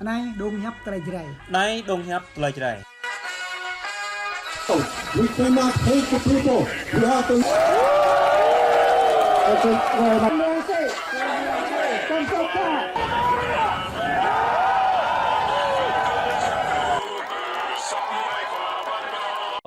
Này đông nhấp trai trai. Này đông nhấp trai trai. We cannot hate the people. We have to.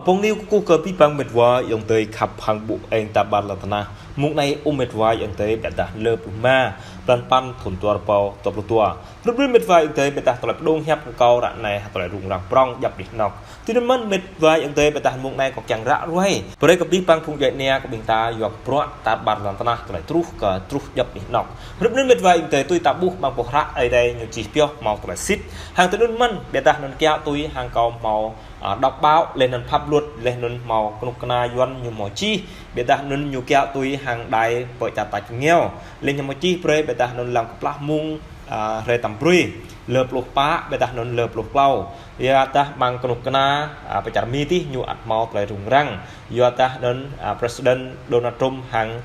Phong niu cu cơ pi bang mệt vơi dòng tới khắp hàng bộ anh ta ban là thana mục này mệt vơi dòng tới bẹt đã lơ ma plan pan thủng tua bao tập tua lúc mệt vơi dòng tới bẹt đã tập đông hẹp câu đạn này tập rung răng prong dập địch nọc thì nó mất mệt vơi dòng tới bẹt đã mục này có chẳng rã ruồi bởi cái pi bang phun dậy nè của mình ta dọc pro ta ban là thana tập trút dập địch nọc lúc mệt vơi dòng tới tôi tập buộc bằng bộ rã ở đây nhiều chỉ tiêu màu tập xít hàng tới nó mất bẹt đã nó kéo tôi hàng câu màu đọc báo lên nền pháp luật lên nền màu công na yuan như mỏ chi để ta nền nhiều kéo tôi hàng đại bởi trả tài nghèo lên như mỏ chi pre để ta nền làm plak mung re tầm pre lợp lục pá để ta nền lợp lục lau ya ta bằng công na bởi trả mi tí nhiều ạt màu lại rung răng ya ta nền president Donald Trump hàng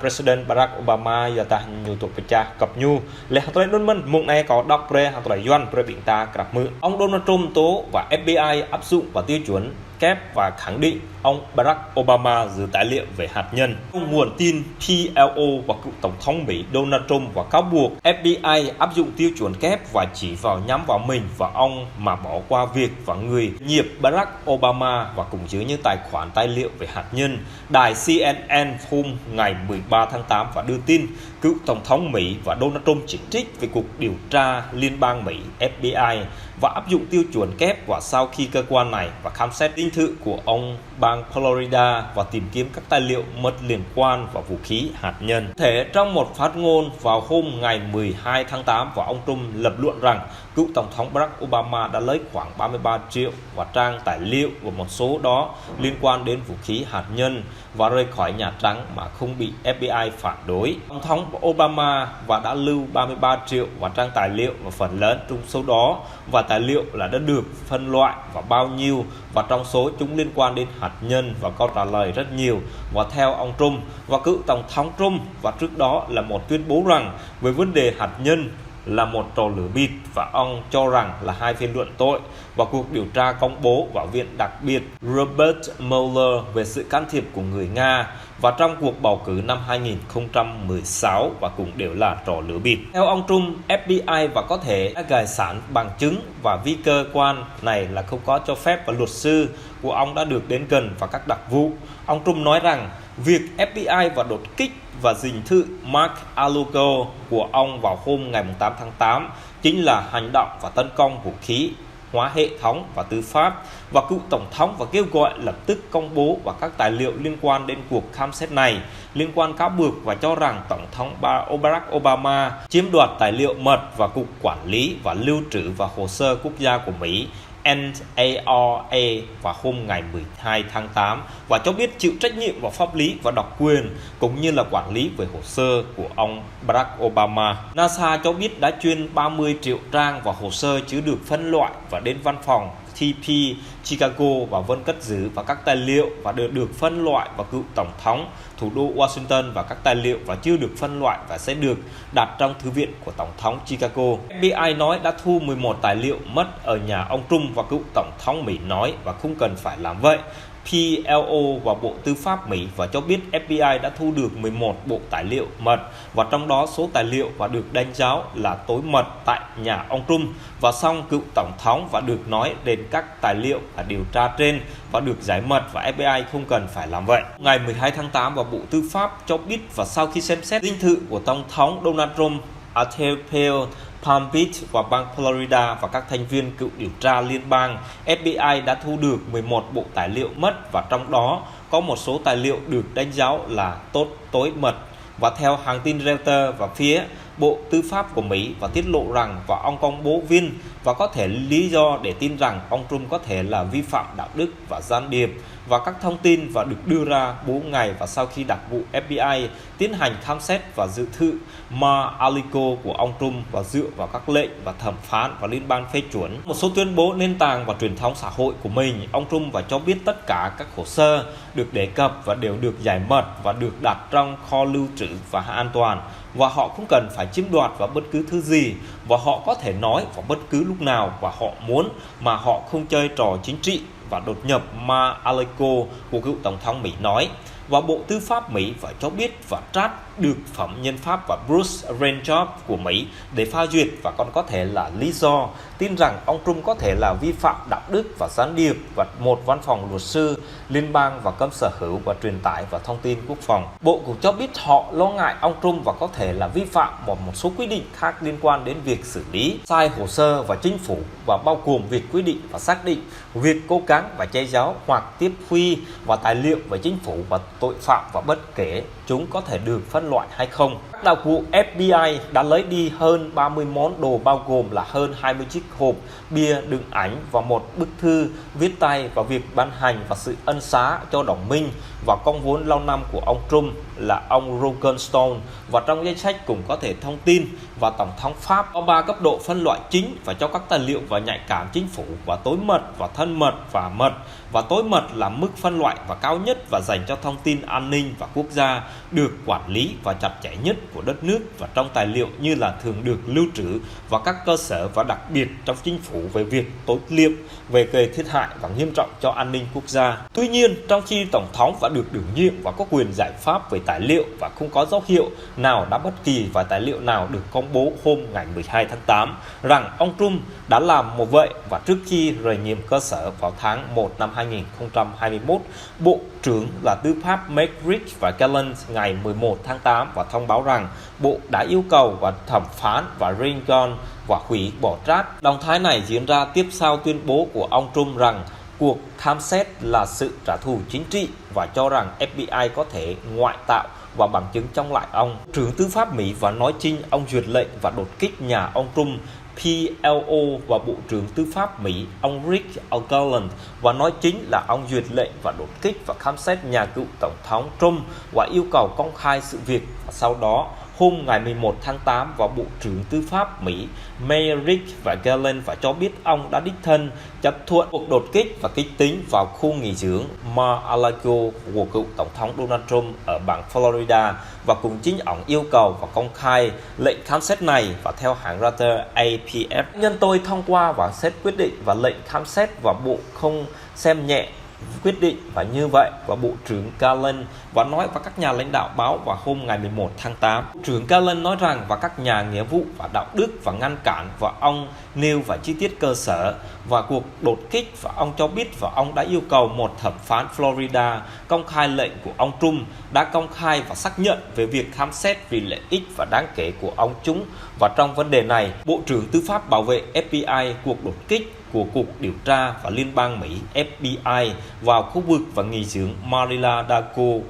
president Barack Obama ya ta nhiều thuộc bởi trả cập nhu lên hàng tôi nền mình mục này có đọc pre hàng tôi yuan pre biển ta cặp mưa ông Donald Trump tố và FBI áp dụng và tiêu chuẩn kép và khẳng định ông Barack Obama giữ tài liệu về hạt nhân. Nguồn tin PLO và cựu tổng thống Mỹ Donald Trump và cáo buộc FBI áp dụng tiêu chuẩn kép và chỉ vào nhắm vào mình và ông mà bỏ qua việc và người nghiệp Barack Obama và cùng chứa những tài khoản tài liệu về hạt nhân. Đài CNN hôm ngày 13 tháng 8 và đưa tin cựu tổng thống Mỹ và Donald Trump chỉ trích về cuộc điều tra liên bang Mỹ FBI và áp dụng tiêu chuẩn kép và sau khi cơ quan này và khám xét dinh thự của ông bang Florida và tìm kiếm các tài liệu mất liên quan vào vũ khí hạt nhân. Thế trong một phát ngôn vào hôm ngày 12 tháng 8 và ông Trump lập luận rằng cựu tổng thống Barack Obama đã lấy khoảng 33 triệu và trang tài liệu và một số đó liên quan đến vũ khí hạt nhân và rời khỏi Nhà Trắng mà không bị FBI phản đối. Tổng thống Obama và đã lưu 33 triệu và trang tài liệu và phần lớn trong số đó và tài liệu là đã được phân loại và bao nhiêu và trong số chúng liên quan đến hạt nhân và câu trả lời rất nhiều và theo ông Trump và cựu tổng thống Trump và trước đó là một tuyên bố rằng về vấn đề hạt nhân là một trò lửa bịp và ông cho rằng là hai phiên luận tội và cuộc điều tra công bố vào viện đặc biệt Robert Mueller về sự can thiệp của người Nga và trong cuộc bầu cử năm 2016 và cũng đều là trò lửa bịp. Theo ông Trump, FBI và có thể đã gài sẵn bằng chứng và vì cơ quan này là không có cho phép và luật sư của ông đã được đến gần và các đặc vụ. Ông Trump nói rằng việc FBI và đột kích và dình thự Mark Aluko của ông vào hôm ngày 8 tháng 8 chính là hành động và tấn công vũ khí hóa hệ thống và tư pháp và cựu tổng thống và kêu gọi lập tức công bố và các tài liệu liên quan đến cuộc khám xét này liên quan cáo buộc và cho rằng tổng thống Barack Obama chiếm đoạt tài liệu mật và cục quản lý và lưu trữ và hồ sơ quốc gia của Mỹ NARA vào hôm ngày 12 tháng 8 và cho biết chịu trách nhiệm và pháp lý và độc quyền cũng như là quản lý về hồ sơ của ông Barack Obama. NASA cho biết đã chuyên 30 triệu trang và hồ sơ chứ được phân loại và đến văn phòng TP Chicago và vẫn cất giữ và các tài liệu và được phân loại vào cựu tổng thống thủ đô Washington và các tài liệu và chưa được phân loại và sẽ được đặt trong thư viện của tổng thống Chicago. FBI nói đã thu 11 tài liệu mất ở nhà ông Trump và cựu tổng thống Mỹ nói và không cần phải làm vậy. PLO và Bộ Tư pháp Mỹ và cho biết FBI đã thu được 11 bộ tài liệu mật và trong đó số tài liệu và được đánh giá là tối mật tại nhà ông Trump và song cựu tổng thống và được nói đến các tài liệu và điều tra trên và được giải mật và FBI không cần phải làm vậy. Ngày 12 tháng 8 và Bộ Tư pháp cho biết và sau khi xem xét dinh thự của tổng thống Donald Trump ở Temple, Palm Beach và bang Florida và các thành viên cựu điều tra liên bang, FBI đã thu được 11 bộ tài liệu mất và trong đó có một số tài liệu được đánh giá là tối mật và theo hãng tin Reuters và phía Bộ Tư pháp của Mỹ và tiết lộ rằng và ông công bố viên và có thể lý do để tin rằng ông Trump có thể là vi phạm đạo đức và gián điệp và các thông tin và được đưa ra 4 ngày và sau khi đặc vụ FBI tiến hành khám xét và dự thự Mar-a-Lago của ông Trump và dựa vào các lệnh và thẩm phán và liên bang phê chuẩn. Một số tuyên bố nền tảng và truyền thông xã hội của mình, ông Trump và cho biết tất cả các hồ sơ được đề cập và đều được giải mật và được đặt trong kho lưu trữ và an toàn và họ không cần phải chiếm đoạt vào bất cứ thứ gì, và họ có thể nói vào bất cứ lúc nào và họ muốn mà họ không chơi trò chính trị và đột nhập Mar-a-Lago của cựu Tổng thống Mỹ nói. Và Bộ Tư pháp Mỹ phải cho biết và trát được phẩm nhân pháp và Bruce Randolph của Mỹ để phê duyệt, và còn có thể là lý do tin rằng ông Trump có thể là vi phạm đạo đức và gián điệp, và một văn phòng luật sư liên bang và cấm sở hữu và truyền tải và thông tin quốc phòng. Bộ cũng cho biết họ lo ngại ông Trump và có thể là vi phạm một số quy định khác liên quan đến việc xử lý sai hồ sơ và chính phủ, và bao gồm việc quy định và xác định việc cố gắng và che giấu hoặc tiếp huy và tài liệu về chính phủ và tội phạm, và bất kể chúng có thể được phân loại hay không. Các đạo cụ FBI đã lấy đi hơn 30 món đồ, bao gồm là hơn 20 chiếc hộp bia đựng ảnh và một bức thư viết tay, và việc ban hành và sự ân xá cho đồng minh và con vốn lâu năm của ông Trump là ông Roger Stone. Và trong danh sách cũng có thể thông tin và Tổng thống Pháp có 3 cấp độ phân loại chính và cho các tài liệu và nhạy cảm chính phủ, và tối mật và thân mật và mật. Và tối mật là mức phân loại và cao nhất và dành cho thông tin an ninh và quốc gia được quản lý và chặt chẽ nhất của đất nước, và trong tài liệu như là thường được lưu trữ và các cơ sở và đặc biệt trong chính phủ về việc tối liệp về gây thiết hại và nghiêm trọng cho an ninh quốc gia. Tuy nhiên, trong khi Tổng thống đã được đương nhiệm và có quyền giải pháp về tài liệu, và không có dấu hiệu nào đã bất kỳ vài tài liệu nào được công bố hôm ngày 12 tháng 8 rằng ông Trump đã làm một vậy, và trước khi rời nhiệm cơ sở vào tháng 1 năm 2021, Bộ trưởng là Tư pháp Merrick và Garland ngày 11 tháng 8 và thông báo rằng Bộ đã yêu cầu và thẩm phán và Reagan và hủy bỏ trát. Động thái này diễn ra tiếp sau tuyên bố của ông Trump rằng cuộc khám xét là sự trả thù chính trị, và cho rằng FBI có thể ngoại tạo và bằng chứng chống lại ông. Trưởng Tư pháp Mỹ và nói chính ông duyệt lệnh và đột kích nhà ông Trump. PLO và Bộ trưởng Tư pháp Mỹ ông Rick Garland và nói chính là ông duyệt lệnh và đột kích và khám xét nhà cựu Tổng thống Trump và yêu cầu công khai sự việc. Và sau đó, hôm ngày 11 tháng 8, và Bộ trưởng Tư pháp Mỹ Merrick và Garland và cho biết ông đã đích thân chấp thuận cuộc đột kích và kích tính vào khu nghỉ dưỡng Mar-a-Lago của cựu Tổng thống Donald Trump ở bang Florida, và cùng chính ông yêu cầu và công khai lệnh khám xét này. Và theo hãng Reuters APF, nhân tôi thông qua và xét quyết định và lệnh khám xét, và Bộ không xem nhẹ quyết định và như vậy. Và Bộ trưởng Garland và nói với các nhà lãnh đạo báo vào hôm ngày 11 tháng 8. Bộ trưởng Garland nói rằng và các nhà nghĩa vụ và đạo đức và ngăn cản, và ông nêu và chi tiết cơ sở và cuộc đột kích, và ông cho biết và ông đã yêu cầu một thẩm phán Florida công khai lệnh của ông Trump đã công khai và xác nhận về việc khám xét vì lợi ích và đáng kể của ông chúng. Và trong vấn đề này, Bộ trưởng Tư pháp bảo vệ FBI cuộc đột kích của Cục Điều tra và Liên bang Mỹ FBI vào khu vực và nghỉ dưỡng Mar-a-Lago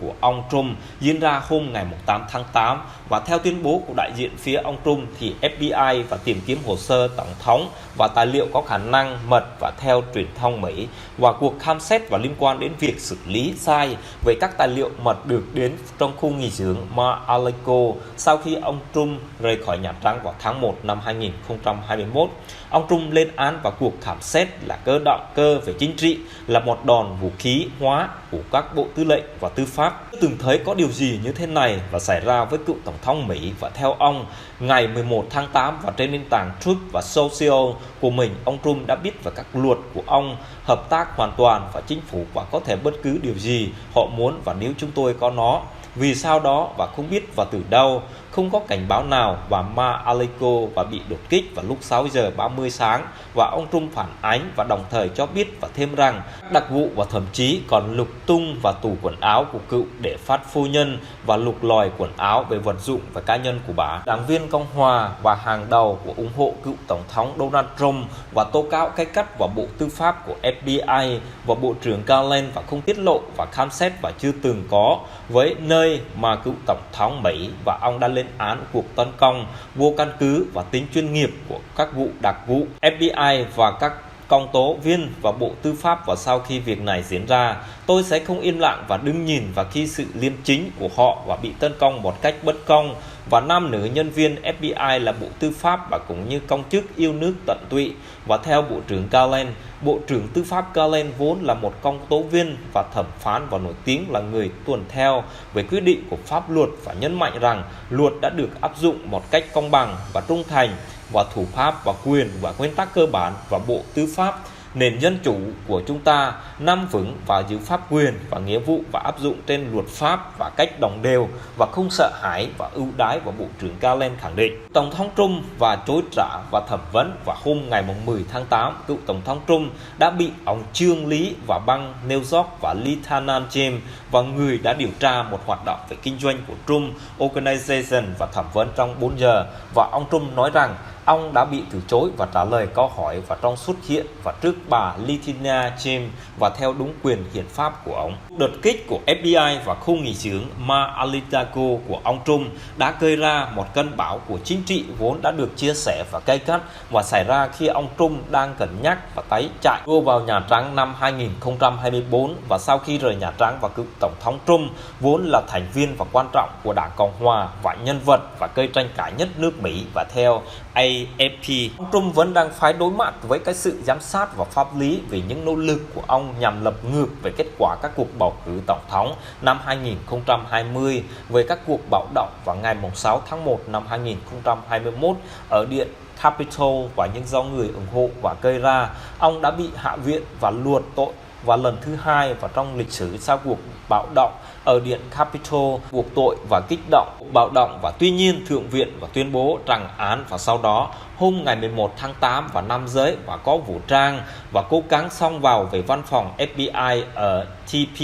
của ông Trump diễn ra hôm ngày 8 tháng 8. Và theo tuyên bố của đại diện phía ông Trump thì FBI và tìm kiếm hồ sơ tổng thống và tài liệu có khả năng mật, và theo truyền thông Mỹ, và cuộc khám xét và liên quan đến việc xử lý sai về các tài liệu mật được đến trong khu nghỉ dưỡng Mar-a-Lago sau khi ông Trump rời khỏi Nhà Trắng vào tháng 1 năm 2021. Ông Trump lên án và cuộc khám xét là động cơ về chính trị, là một đòn vũ khí hóa của các bộ tư lệnh và tư pháp. Từng thấy có điều gì như thế này và xảy ra với cựu Tổng thống Mỹ. Và theo ông, ngày 11 tháng 8 và trên nền tảng Truth và Social của mình, ông Trump đã biết về các luật của ông hợp tác hoàn toàn và chính phủ và có thể bất cứ điều gì họ muốn, và nếu chúng tôi có nó, vì sao đó và không biết và từ đâu, không có cảnh báo nào, và Mar-a-Lago và bị đột kích vào lúc 6 giờ 30 sáng. Và ông Trump phản ánh và đồng thời cho biết và thêm rằng đặc vụ và thậm chí còn lục tung và tủ quần áo của cựu để phát phu nhân và lục lòi quần áo về vật dụng và cá nhân của bà. Đảng viên Cộng hòa và hàng đầu của ủng hộ cựu Tổng thống Donald Trump và tố cáo cải cách vào Bộ Tư pháp của FBI và Bộ trưởng Garland và không tiết lộ và khám xét và chưa từng có với nơi mà cựu Tổng thống Mỹ, và ông đã lên án cuộc tấn công vô căn cứ và tính chuyên nghiệp của các vụ đặc vụ FBI và các công tố viên và Bộ Tư pháp. Và sau khi việc này diễn ra, tôi sẽ không im lặng và đứng nhìn và khi sự liêm chính của họ và bị tấn công một cách bất công và nam nữ nhân viên FBI là Bộ Tư pháp và cũng như công chức yêu nước tận tụy. Và theo Bộ trưởng Garland, Bộ trưởng Tư pháp Garland vốn là một công tố viên và thẩm phán và nổi tiếng là người tuân theo về quy định của pháp luật và nhấn mạnh rằng luật đã được áp dụng một cách công bằng và trung thành và thủ pháp và quyền và nguyên tắc cơ bản và Bộ Tư pháp. Nền dân chủ của chúng ta nắm vững và giữ pháp quyền và nghĩa vụ và áp dụng trên luật pháp và cách đồng đều và không sợ hãi và ưu đãi, và Bộ trưởng Garland khẳng định. Tổng thống Trump và chối trả và thẩm vấn, và hôm ngày 10 tháng 8, cựu Tổng thống Trump đã bị ông Trương Lý và bang New York và Lieutenant James và người đã điều tra một hoạt động về kinh doanh của Trump Organization và thẩm vấn trong 4 giờ, và ông Trump nói rằng ông đã bị từ chối và trả lời câu hỏi và trong xuất hiện và trước bà Lieutenant James và theo đúng quyền hiến pháp của ông. Đợt kích của FBI và khu nghỉ dưỡng Mar-a-Lago của ông Trump đã gây ra một cơn bão của chính trị vốn đã được chia sẻ và gay gắt và xảy ra khi ông Trump đang cân nhắc và tái chạy đua vào Nhà Trắng năm 2024, và sau khi rời Nhà Trắng, và cựu Tổng thống Trump vốn là thành viên và quan trọng của Đảng Cộng Hòa và nhân vật và gây tranh cãi nhất nước Mỹ. Và theo AFP, ông Trump vẫn đang phải đối mặt với cái sự giám sát và pháp lý về những nỗ lực của ông nhằm lật ngược về kết quả các cuộc bầu cử tổng thống năm 2020 về các cuộc bạo động vào ngày 6 tháng 1 năm 2021 ở Điện Capitol và những do người ủng hộ và gây ra. Ông đã bị hạ viện và luộc tội và lần thứ hai và trong lịch sử sau cuộc bạo động ở Điện Capitol, buộc tội và kích động bạo động, và tuy nhiên Thượng viện và tuyên bố rằng án, và sau đó hôm ngày 11 tháng 8 và nam giới và có vũ trang và cố gắng xông vào về văn phòng FBI ở TP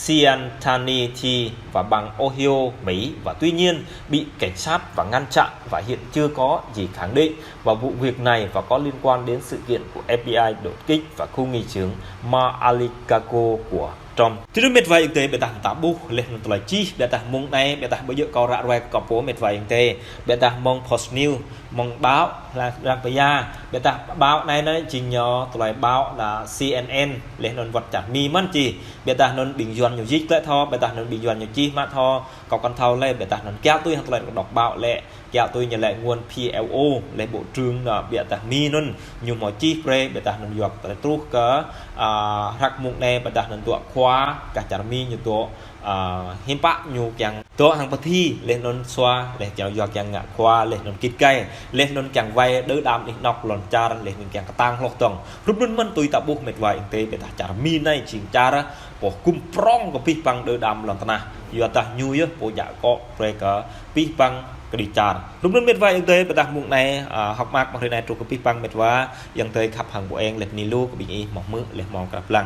Cincinnati và bang Ohio, Mỹ, và tuy nhiên bị cảnh sát và ngăn chặn, và hiện chưa có gì khẳng định và vụ việc này và có liên quan đến sự kiện của FBI đột kích và khu nghỉ dưỡng Mar-a-Lago của Trump. Thì đối mệt vậy tế bệ tả tả bu lên một lời chi bệ tả mong này bệ tả bây giờ có rạ roe có phố mệt vậy tế bệ tả mong Post News mong báo là ra bây giờ bệ tả báo này nó chỉ nhỏ tụi báo là CNN lên nền vật chặt mi mất chi bệ tả nền bình duyên nhiều dích lại thò bệ tả nền bình duyên nhiều chi mà thò có con thầu lên bệ tả nền kéo tôi hoặc là đọc báo lệ kéo tôi nhận lại nguồn PLO lên bộ trường là bệ tả mi nôn nhiều mọi chi pre bệ tả nền dọc tại trúc cỡ rắc mục này bệ tả nền tụa khóa cả chả mi như tụa hiếm bạc nhiều chẳng tụa hàng bậc thi lên nôn xoa để cho dọc chẳng ngã khoa lên nôn kít cây lên nôn chẳng vay đỡ đam đi nọc lòn cha lên mình chẳng tăng lọc tầng lúc nôn mình tôi tạo buộc mệt vậy tế bệ tả chả mi này chỉ cha ra bỏ cung prong của pi bằng đỡ đam lòn tana giờ ta nhui á bộ dạ có pre cả pi bằng cái đi chả lúc nôn mệt vậy anh tế bệ tả mục này học mạc bằng này trục pi bằng mệt quá anh tế khắp hàng bộ em lệch nilu của bình y một mưa lệch màu cặp lăng